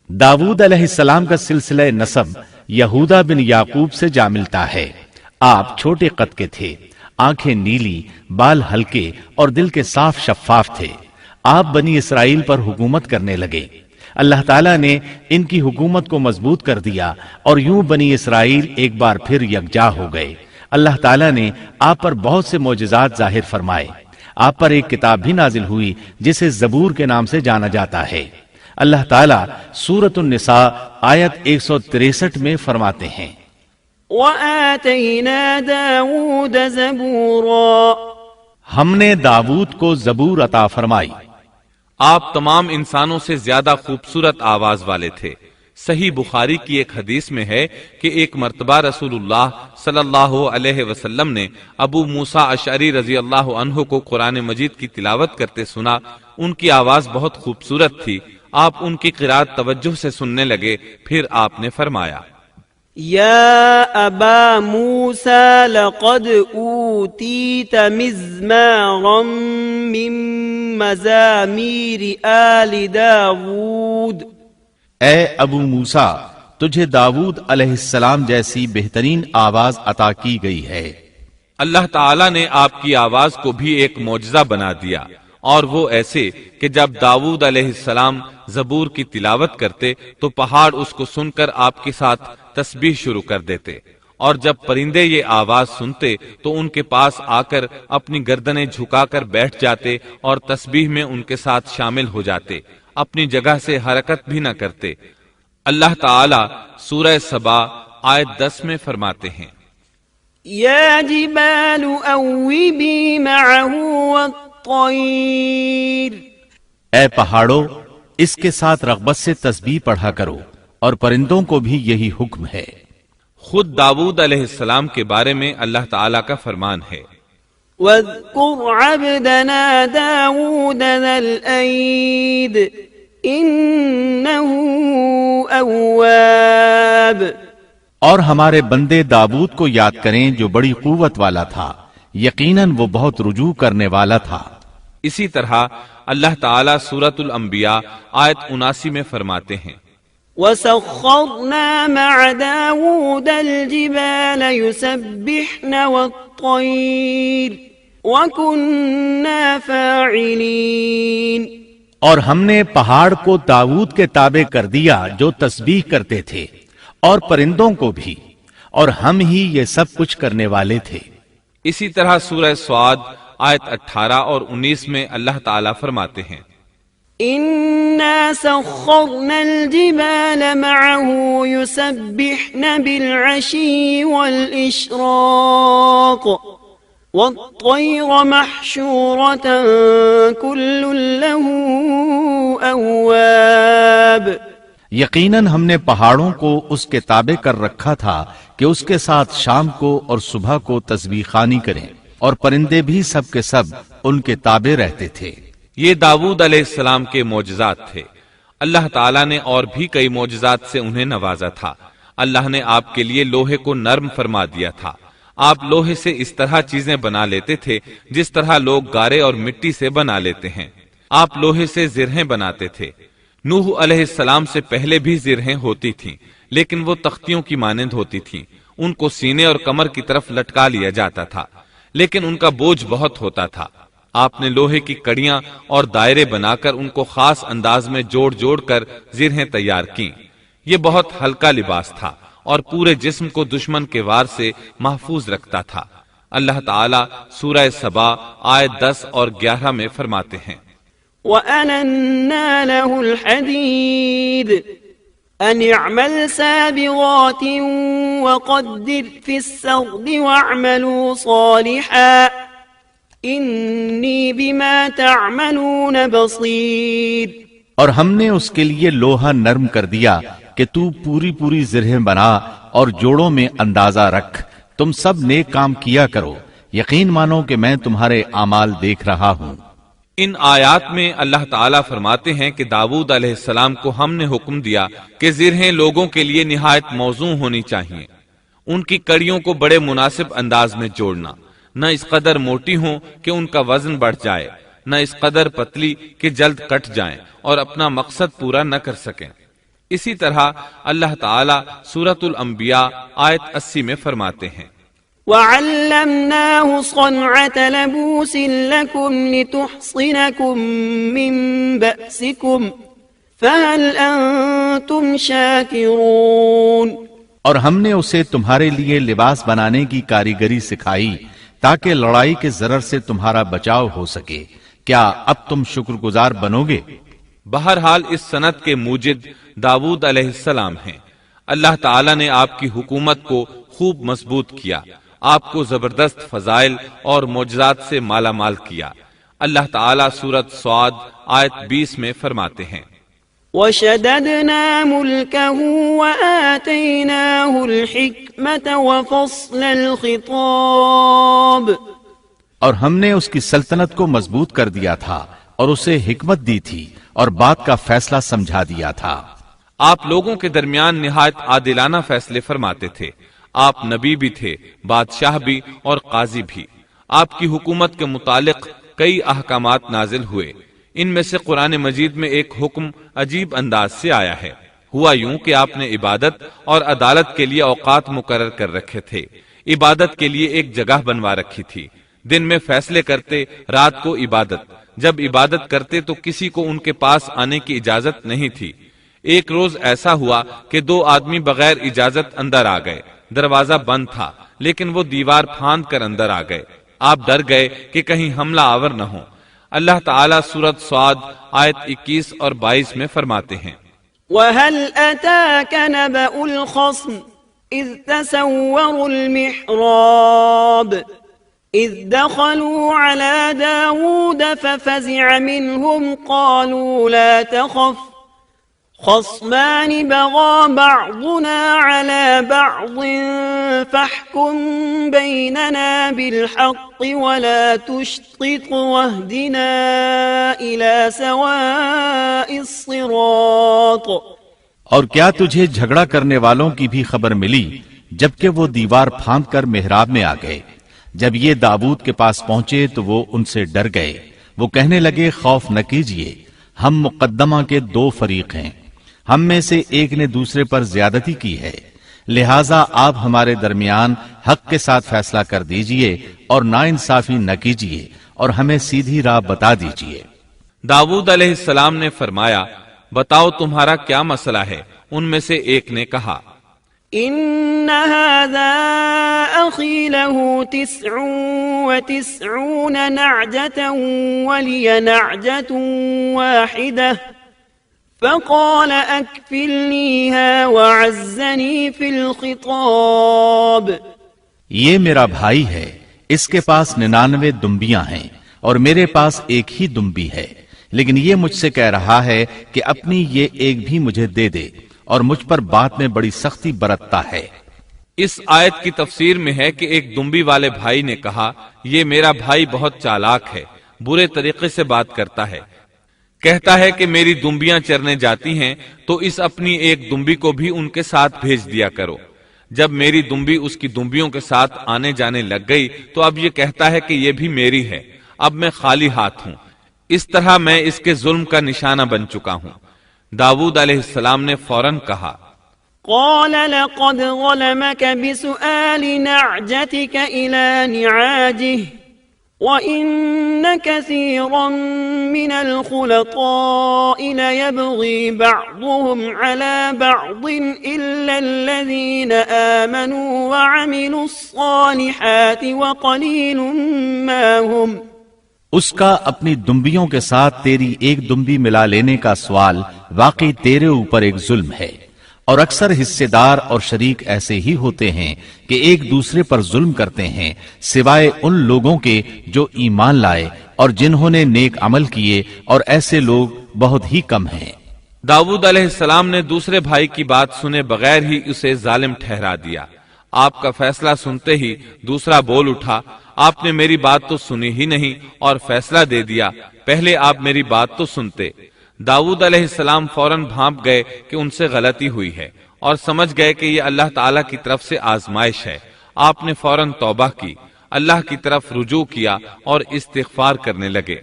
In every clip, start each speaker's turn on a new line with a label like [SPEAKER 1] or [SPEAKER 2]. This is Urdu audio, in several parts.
[SPEAKER 1] داود علیہ السلام کا سلسلہ نسب یہودا بن یعقوب سے جا ملتا ہے۔ آپ چھوٹے قد کے تھے، آنکھیں نیلی، بال ہلکے اور دل کے صاف شفاف تھے۔ آپ بنی اسرائیل پر حکومت کرنے لگے۔ اللہ تعالیٰ نے ان کی حکومت کو مضبوط کر دیا اور یوں بنی اسرائیل ایک بار پھر یکجا ہو گئے۔ اللہ تعالیٰ نے آپ پر بہت سے معجزات ظاہر فرمائے۔ آپ پر ایک کتاب بھی نازل ہوئی جسے زبور کے نام سے جانا جاتا ہے۔ اللہ تعالیٰ سورۃ النساء آیت 163 میں فرماتے ہیں،
[SPEAKER 2] وَآتَيْنَا دَاوُودَ زَبُورًا،
[SPEAKER 3] ہم نے داود کو زبور عطا فرمائی۔ آپ تمام انسانوں سے زیادہ خوبصورت آواز والے تھے۔ صحیح بخاری کی ایک حدیث میں ہے کہ ایک مرتبہ رسول اللہ صلی اللہ علیہ وسلم نے ابو موسیٰ اشعری رضی اللہ عنہ کو قرآن مجید کی تلاوت کرتے سنا۔ ان کی آواز بہت خوبصورت تھی۔ آپ ان کی قرات توجہ سے سننے لگے، پھر آپ نے فرمایا،
[SPEAKER 2] یا ابا موسیٰ لقد اوتیت مزمارا من مزامیر آل داود،
[SPEAKER 1] اے ابو موسیٰ، تجھے داود علیہ السلام جیسی بہترین آواز عطا کی گئی ہے۔
[SPEAKER 3] اللہ تعالیٰ نے آپ کی آواز کو بھی ایک معجزہ بنا دیا، اور وہ ایسے کہ جب داود علیہ السلام زبور کی تلاوت کرتے تو پہاڑ اس کو سن کر آپ کے ساتھ تسبیح شروع کر دیتے، اور جب پرندے یہ آواز سنتے تو ان کے پاس آ کر اپنی گردنیں جھکا کر بیٹھ جاتے اور تسبیح میں ان کے ساتھ شامل ہو جاتے، اپنی جگہ سے حرکت بھی نہ کرتے۔ اللہ تعالیٰ سورہ سبا آیت 10 میں فرماتے ہیں،
[SPEAKER 2] یا جبال اوبی معه والطیر،
[SPEAKER 1] اے پہاڑوں، اس کے ساتھ رغبت سے تسبیح پڑھا کرو، اور پرندوں کو بھی یہی حکم ہے۔
[SPEAKER 3] خود داود علیہ السلام کے بارے میں اللہ تعالیٰ کا فرمان ہے،
[SPEAKER 2] واذکر عبدنا داود ذا الأید انه اواب،
[SPEAKER 1] اور ہمارے بندے داود کو یاد کریں جو بڑی قوت والا تھا، یقیناً وہ بہت رجوع کرنے والا تھا۔
[SPEAKER 3] اسی طرح اللہ تعالیٰ سورۃ الانبیاء آیت 79 میں فرماتے ہیں،
[SPEAKER 2] وَسَخَّرْنَا مَعَ دَاوُودَ الْجِبَالَ يُسَبِّحْنَ وَالطَّيْرَ وَكُنَّا فَاعِلِينَ،
[SPEAKER 1] اور ہم نے پہاڑ کو داود کے تابع کر دیا جو تسبیح کرتے تھے، اور پرندوں کو بھی، اور ہم ہی یہ سب کچھ کرنے والے تھے۔
[SPEAKER 3] اسی طرح سورہ سعد آیت 18 اور 19 میں اللہ تعالیٰ فرماتے ہیں،
[SPEAKER 2] إِنَّا سَخَّرْنَا الْجِبَالَ مَعَهُ يُسَبِّحْنَ بِالْعَشِيِّ وَالْإِشْرَاقِ وَالطَّيْرَ مَحْشُورَةً كُلٌّ لَهُ أَوَّابٌ،
[SPEAKER 1] یقیناً ہم نے پہاڑوں کو اس کے تابع کر رکھا تھا کہ اس کے ساتھ شام کو اور صبح کو تسبیح خوانی کریں، اور پرندے بھی سب کے سب ان کے تابع رہتے تھے۔
[SPEAKER 3] یہ داود علیہ السلام کے معجزات تھے۔ اللہ تعالیٰ نے اور بھی کئی معجزات سے انہیں نوازا تھا۔ اللہ نے آپ کے لیے لوہے کو نرم فرما دیا تھا۔ آپ لوہے سے اس طرح چیزیں بنا لیتے تھے جس طرح لوگ گارے اور مٹی سے بنا لیتے ہیں۔ آپ لوہے سے زرہیں بناتے تھے۔ نوح علیہ السلام سے پہلے بھی زرہیں ہوتی تھیں، لیکن وہ تختیوں کی مانند ہوتی تھیں۔ ان کو سینے اور کمر کی طرف لٹکا لیا جاتا تھا، لیکن ان کا بوجھ بہت ہوتا تھا۔ آپ نے لوہے کی کڑیاں اور دائرے بنا کر ان کو خاص انداز میں جوڑ جوڑ کر زرہیں تیار کیں۔ یہ بہت ہلکا لباس تھا اور پورے جسم کو دشمن کے وار سے محفوظ رکھتا تھا۔ اللہ تعالیٰ سورہ سبا آیت 10 اور 11 میں فرماتے ہیں،
[SPEAKER 2] وَأَلَنَّا لَهُ الْحَدِيدَ أَنِ اعْمَلْ سَابِغَاتٍ وَقَدِّرْ فِي السَّرْدِ وَاعْمَلُوا صَالِحًا إِنِّي بِمَا تَعْمَلُونَ بَصِيرٌ،
[SPEAKER 1] اور ہم نے اس کے لیے لوہا نرم کر دیا کہ تو پوری پوری زرہیں بنا اور جوڑوں میں اندازہ رکھ، تم سب نیک کام کیا کرو، یقین مانو کہ میں تمہارے اعمال دیکھ رہا ہوں۔
[SPEAKER 3] ان آیات میں اللہ تعالیٰ فرماتے ہیں کہ داود علیہ السلام کو ہم نے حکم دیا کہ زرہیں لوگوں کے لیے نہایت موزوں ہونی چاہیے، ان کی کڑیوں کو بڑے مناسب انداز میں جوڑنا، نہ اس قدر موٹی ہوں کہ ان کا وزن بڑھ جائے، نہ اس قدر پتلی کہ جلد کٹ جائیں اور اپنا مقصد پورا نہ کر سکیں۔ اسی طرح اللہ تعالی سورۃ الانبیاء آیت 80 میں فرماتے ہیں
[SPEAKER 2] وَعَلَّمْنَاهُ صَنْعَةَ لَبُوسٍ لَكُمْ لِتُحْصِنَكُمْ مِنْ بَأْسِكُمْ فَهَلْ أَنْتُمْ شَاكِرُونَ
[SPEAKER 1] اور ہم نے اسے تمہارے لیے لباس بنانے کی کاریگری سکھائی تاکہ لڑائی کے ضرر سے تمہارا بچاؤ ہو سکے، کیا اب تم شکر گزار بنو گے؟
[SPEAKER 3] بہرحال اس صنعت کے موجد داؤد علیہ السلام ہیں۔ اللہ تعالی نے آپ کی حکومت کو خوب مضبوط کیا، آپ کو زبردست فضائل اور معجزات سے مالا مال کیا۔ اللہ تعالی سورۃ صاد آیت 20 میں فرماتے ہیں
[SPEAKER 2] وَشَدَدْنَا مُلْكَهُ وَآتَيْنَاهُ الْحِكْمَةَ وَفَصْلَ الْخِطَابِ،
[SPEAKER 1] اور ہم نے اس کی سلطنت کو مضبوط کر دیا تھا اور اسے حکمت دی تھی اور بات کا فیصلہ سمجھا دیا تھا۔
[SPEAKER 3] آپ لوگوں کے درمیان نہایت عادلانہ فیصلے فرماتے تھے، آپ نبی بھی تھے، بادشاہ بھی اور قاضی بھی۔ آپ کی حکومت کے متعلق کئی احکامات نازل ہوئے، ان میں سے قرآن مجید میں ایک حکم عجیب انداز سے آیا ہے۔ ہوا یوں کہ آپ نے عبادت اور عدالت کے لیے اوقات مقرر کر رکھے تھے، عبادت کے لیے ایک جگہ بنوا رکھی تھی، دن میں فیصلے کرتے، رات کو عبادت۔ جب عبادت کرتے تو کسی کو ان کے پاس آنے کی اجازت نہیں تھی۔ ایک روز ایسا ہوا کہ 2 آدمی بغیر اجازت اندر آ گئے، دروازہ بند تھا لیکن وہ دیوار پھاند کر اندر آ گئے۔ آپ ڈر گئے کہ کہیں حملہ آور نہ ہو۔ اللہ تعالیٰ سورۃ صاد آیت 21 اور 22 میں فرماتے ہیں
[SPEAKER 2] وَهَلْ أَتَاكَ نَبَأُ الْخَصْمِ إِذْ تَسَوَّرُوا الْمِحْرَابَ إِذْ دَخَلُوا عَلَى دَاوُودَ فَفَزِعَ مِنْهُمْ قَالُوا لَا تَخَفْ خَصْمَانِ بَغَى بَعْضُنَا عَلَى بَعْضٍ فَاحْكُم بَيْنَنَا بِالْحَقِّ وَلَا تُشْطِطْ وَاهْدِنَا إِلَى سَوَاءِ الصِّرَاطِ۔
[SPEAKER 1] اور کیا تجھے جھگڑا کرنے والوں کی بھی خبر ملی جبکہ وہ دیوار پھاند کر محراب میں آ گئے؟ جب یہ داؤد کے پاس پہنچے تو وہ ان سے ڈر گئے، وہ کہنے لگے خوف نہ کیجیے، ہم مقدمہ کے 2 فریق ہیں، ہم میں سے ایک نے دوسرے پر زیادتی کی ہے، لہٰذا آپ ہمارے درمیان حق کے ساتھ فیصلہ کر دیجئے اور ناانصافی نہ کیجیے اور ہمیں سیدھی راہ بتا دیجئے۔
[SPEAKER 3] داؤد علیہ السلام نے فرمایا بتاؤ تمہارا کیا مسئلہ ہے؟ ان میں سے ایک نے کہا
[SPEAKER 2] إن هذا أخي له 99 نعجة ولي نعجة واحدة فقال أكفلنيها وعزني في الخطاب۔
[SPEAKER 1] یہ میرا بھائی ہے، اس کے پاس 99 دمبیاں ہیں اور میرے پاس ایک ہی دمبی ہے، لیکن یہ مجھ سے کہہ رہا ہے کہ اپنی یہ ایک بھی مجھے دے دے اور مجھ پر بات میں بڑی سختی برتتا ہے۔
[SPEAKER 3] اس آیت کی تفسیر میں ہے کہ ایک دمبی والے بھائی نے کہا یہ میرا بھائی بہت چالاک ہے، برے طریقے سے بات کرتا ہے، کہتا ہے کہ میری دمبیاں چرنے جاتی ہیں تو اس اپنی ایک دمبی کو بھی ان کے ساتھ بھیج دیا کرو۔ جب میری دمبی اس کی دمبیوں کے ساتھ آنے جانے لگ گئی تو اب یہ کہتا ہے کہ یہ بھی میری ہے، اب میں خالی ہاتھ ہوں۔ اس طرح میں اس کے ظلم کا نشانہ بن چکا ہوں۔ داؤد علیہ السلام نے فوراً کہا
[SPEAKER 2] قال لقد ظلمك بسؤال نعجتك إلى نعاجه وَإِنَّ كَثِيرًا مِنَ الْخُلَطَاءِ لَيَبْغِي بَعْضُهُمْ عَلَى بَعْضٍ إِلَّا الَّذِينَ آمَنُوا وَعَمِلُوا الصَّالِحَاتِ وَقَلِيلٌ مَا هُمْ۔
[SPEAKER 1] اس کا اپنی دمبیوں کے ساتھ تیری ایک دمبی ملا لینے کا سوال واقعی تیرے اوپر ایک ظلم ہے، اور اکثر حصے دار اور شریک ایسے ہی ہوتے ہیں کہ ایک دوسرے پر ظلم کرتے ہیں، سوائے ان لوگوں کے جو ایمان لائے اور جنہوں نے نیک عمل کیے، اور ایسے لوگ بہت ہی کم ہیں۔
[SPEAKER 3] داؤد علیہ السلام نے دوسرے بھائی کی بات سنے بغیر ہی اسے ظالم ٹھہرا دیا۔ آپ کا فیصلہ سنتے ہی دوسرا بول اٹھا آپ نے میری بات تو سنی ہی نہیں اور فیصلہ دے دیا، پہلے آپ میری بات تو سنتے۔ داؤد علیہ السلام فوراً بھانپ گئے کہ ان سے غلطی ہوئی ہے اور سمجھ گئے کہ یہ اللہ تعالیٰ کی طرف سے آزمائش ہے۔ آپ نے فوراً توبہ کی، اللہ کی طرف رجوع کیا اور استغفار کرنے لگے۔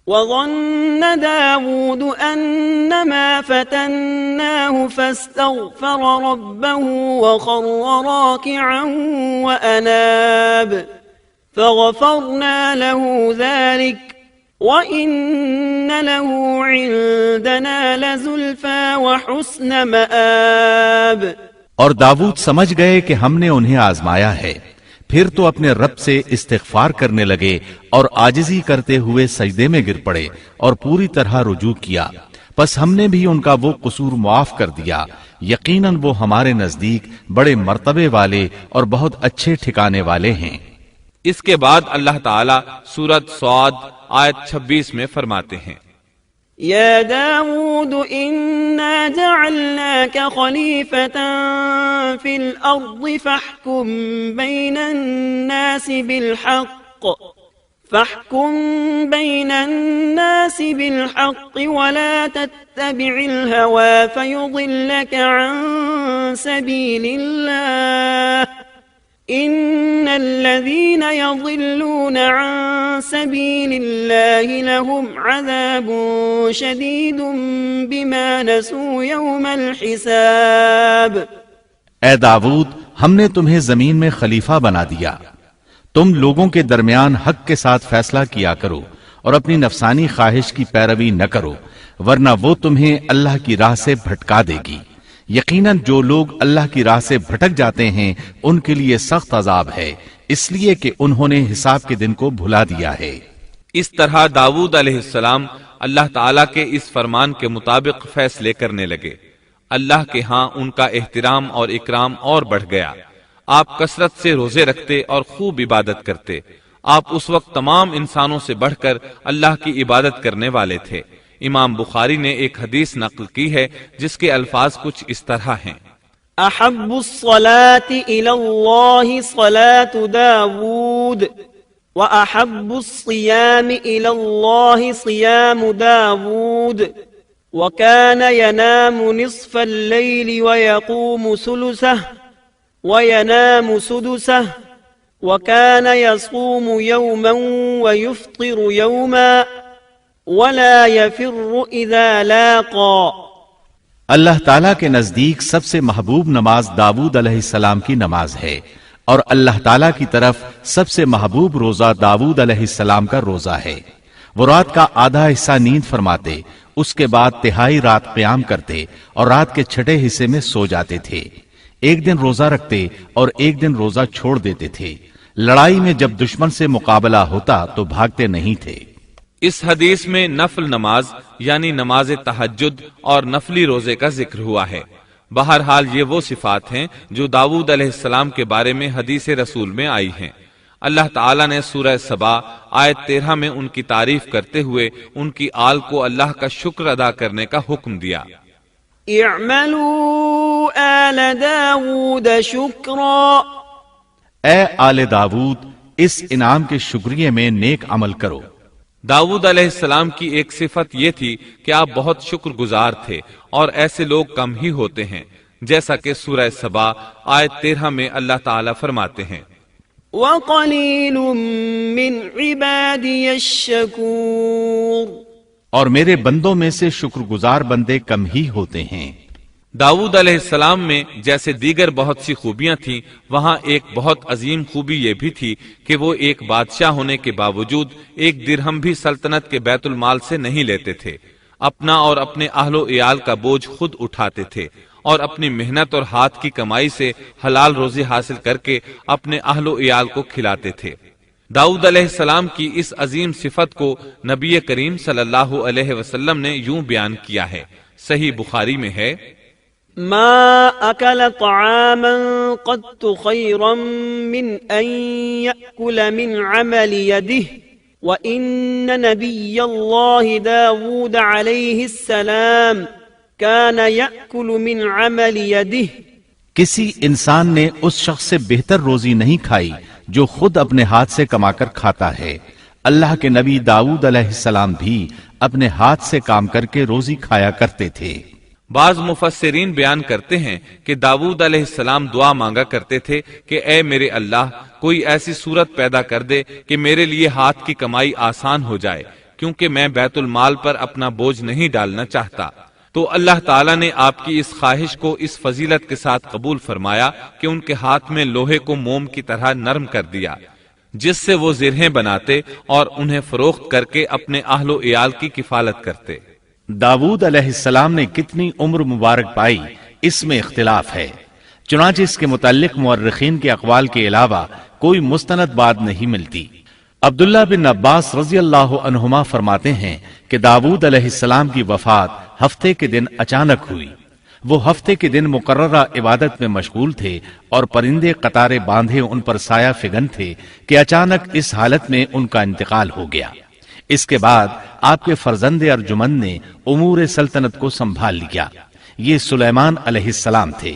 [SPEAKER 2] وظن داود أنما فتناه فاستغفر ربه وخر راكعا وأناب فغفرنا له ذلك وإن له عندنا لزلفى وحسن مآب۔
[SPEAKER 1] اور داود سمجھ گئے کہ ہم نے انہیں آزمایا ہے، پھر تو اپنے رب سے استغفار کرنے لگے اور عاجزی کرتے ہوئے سجدے میں گر پڑے اور پوری طرح رجوع کیا، پس ہم نے بھی ان کا وہ قصور معاف کر دیا، یقیناً وہ ہمارے نزدیک بڑے مرتبے والے اور بہت اچھے ٹھکانے والے ہیں۔
[SPEAKER 3] اس کے بعد اللہ تعالیٰ سورۃ صاد آیت 26 میں فرماتے ہیں،
[SPEAKER 2] يا داود إنا جعلناك خليفة في الأرض فاحكم بين الناس بالحق ولا تتبع الهوى فيضلك عن سبيل الله إن الذين يضلون عن سبيل الله لهم عذاب شديد بما نسوا يوم الحساب۔
[SPEAKER 1] اے داود، ہم نے تمہیں زمین میں خلیفہ بنا دیا، تم لوگوں کے درمیان حق کے ساتھ فیصلہ کیا کرو اور اپنی نفسانی خواہش کی پیروی نہ کرو، ورنہ وہ تمہیں اللہ کی راہ سے بھٹکا دے گی۔ یقیناً جو لوگ اللہ کی راہ سے بھٹک جاتے ہیں ان کے لیے سخت عذاب ہے، اس لیے کہ انہوں نے حساب کے دن کو بھلا دیا ہے۔
[SPEAKER 3] اس طرح داود علیہ السلام اللہ تعالیٰ کے اس فرمان کے مطابق فیصلے کرنے لگے۔ اللہ کے ہاں ان کا احترام اور اکرام اور بڑھ گیا۔ آپ کثرت سے روزے رکھتے اور خوب عبادت کرتے۔ آپ اس وقت تمام انسانوں سے بڑھ کر اللہ کی عبادت کرنے والے تھے۔ امام بخاری نے ایک حدیث نقل کی ہے جس کے الفاظ کچھ اس طرح ہیں،
[SPEAKER 2] احب الصلاة الى اللہ صلاة داود واحب الصيام الى اللہ صيام داود وكان ينام نصف الليل ويقوم ثلثه وينام سدسه وكان يصوم يوما ويفطر يوما ولا يفر اذا لاقى۔
[SPEAKER 1] اللہ تعالیٰ کے نزدیک سب سے محبوب نماز داود علیہ السلام کی نماز ہے، اور اللہ تعالیٰ کی طرف سب سے محبوب روزہ داود علیہ السلام کا روزہ ہے۔ وہ رات کا آدھا حصہ نیند فرماتے، اس کے بعد تہائی رات قیام کرتے اور رات کے چھٹے حصے میں سو جاتے تھے۔ ایک دن روزہ رکھتے اور ایک دن روزہ چھوڑ دیتے تھے۔ لڑائی میں جب دشمن سے مقابلہ ہوتا تو بھاگتے نہیں تھے۔
[SPEAKER 3] اس حدیث میں نفل نماز یعنی نماز تہجد اور نفلی روزے کا ذکر ہوا ہے۔ بہرحال یہ وہ صفات ہیں جو داود علیہ السلام کے بارے میں حدیث رسول میں آئی ہیں۔ اللہ تعالیٰ نے سورہ سبا آیت 13 میں ان کی تعریف کرتے ہوئے ان کی آل کو اللہ کا شکر ادا کرنے کا حکم دیا۔
[SPEAKER 2] اعملوا آل داود شکرا،
[SPEAKER 1] اے آل داود اس انعام کے شکریہ میں نیک عمل کرو۔
[SPEAKER 3] داود علیہ السلام کی ایک صفت یہ تھی کہ آپ بہت شکر گزار تھے، اور ایسے لوگ کم ہی ہوتے ہیں، جیسا کہ سورہ سبا آیت 13 میں اللہ تعالیٰ فرماتے ہیں،
[SPEAKER 2] وَقَلِيلٌ مِّنْ عِبَادِيَ الشَّكُورُ،
[SPEAKER 1] اور میرے بندوں میں سے شکر گزار بندے کم ہی ہوتے ہیں۔
[SPEAKER 3] داود علیہ السلام میں جیسے دیگر بہت سی خوبیاں تھیں، وہاں ایک بہت عظیم خوبی یہ بھی تھی کہ وہ ایک بادشاہ ہونے کے باوجود ایک درہم بھی سلطنت کے بیت المال سے نہیں لیتے تھے۔ اپنا اور اپنے اہل و عیال کا بوجھ خود اٹھاتے تھے، اور اپنی محنت اور ہاتھ کی کمائی سے حلال روزی حاصل کر کے اپنے اہل و عیال کو کھلاتے تھے۔ داؤد علیہ السلام کی اس عظیم صفت کو نبی کریم صلی اللہ علیہ وسلم نے یوں بیان کیا ہے، صحیح بخاری میں ہے،
[SPEAKER 2] ما اکل طعاما قط خیرا من ان یأکل من عمل یده وان نبی اللہ داود علیہ السلام كان يأكل من عمل يده۔
[SPEAKER 1] کسی انسان نے اس شخص سے بہتر روزی نہیں کھائی جو خود اپنے ہاتھ سے کما کر کھاتا ہے۔ اللہ کے نبی داؤد علیہ السلام بھی اپنے ہاتھ سے کام کر کے روزی کھایا کرتے تھے۔
[SPEAKER 3] بعض مفسرین بیان کرتے ہیں کہ داؤد علیہ السلام دعا مانگا کرتے تھے کہ اے میرے اللہ، کوئی ایسی صورت پیدا کر دے کہ میرے لیے ہاتھ کی کمائی آسان ہو جائے، کیونکہ میں بیت المال پر اپنا بوجھ نہیں ڈالنا چاہتا۔ تو اللہ تعالیٰ نے آپ کی اس خواہش کو اس فضیلت کے ساتھ قبول فرمایا کہ ان کے ہاتھ میں لوہے کو موم کی طرح نرم کر دیا، جس سے وہ زرہیں بناتے اور انہیں فروخت کر کے اپنے اہل و عیال کی کفالت کرتے۔
[SPEAKER 1] داود علیہ السلام نے کتنی عمر مبارک پائی، اس میں اختلاف ہے، چنانچہ اس کے متعلق مورخین کے اقوال کے علاوہ کوئی مستند بات نہیں ملتی۔ عبداللہ بن عباس رضی اللہ عنہما فرماتے ہیں کہ داود علیہ السلام کی وفات ہفتے کے دن اچانک ہوئی۔ وہ ہفتے کے دن مقررہ عبادت میں مشغول تھے اور پرندے قطارے باندھے ان پر سایہ فگن تھے کہ اچانک اس حالت میں ان کا انتقال ہو گیا۔ اس کے بعد آپ کے فرزند ارجمند نے امور سلطنت کو سنبھال لیا۔ یہ سلیمان علیہ السلام تھے۔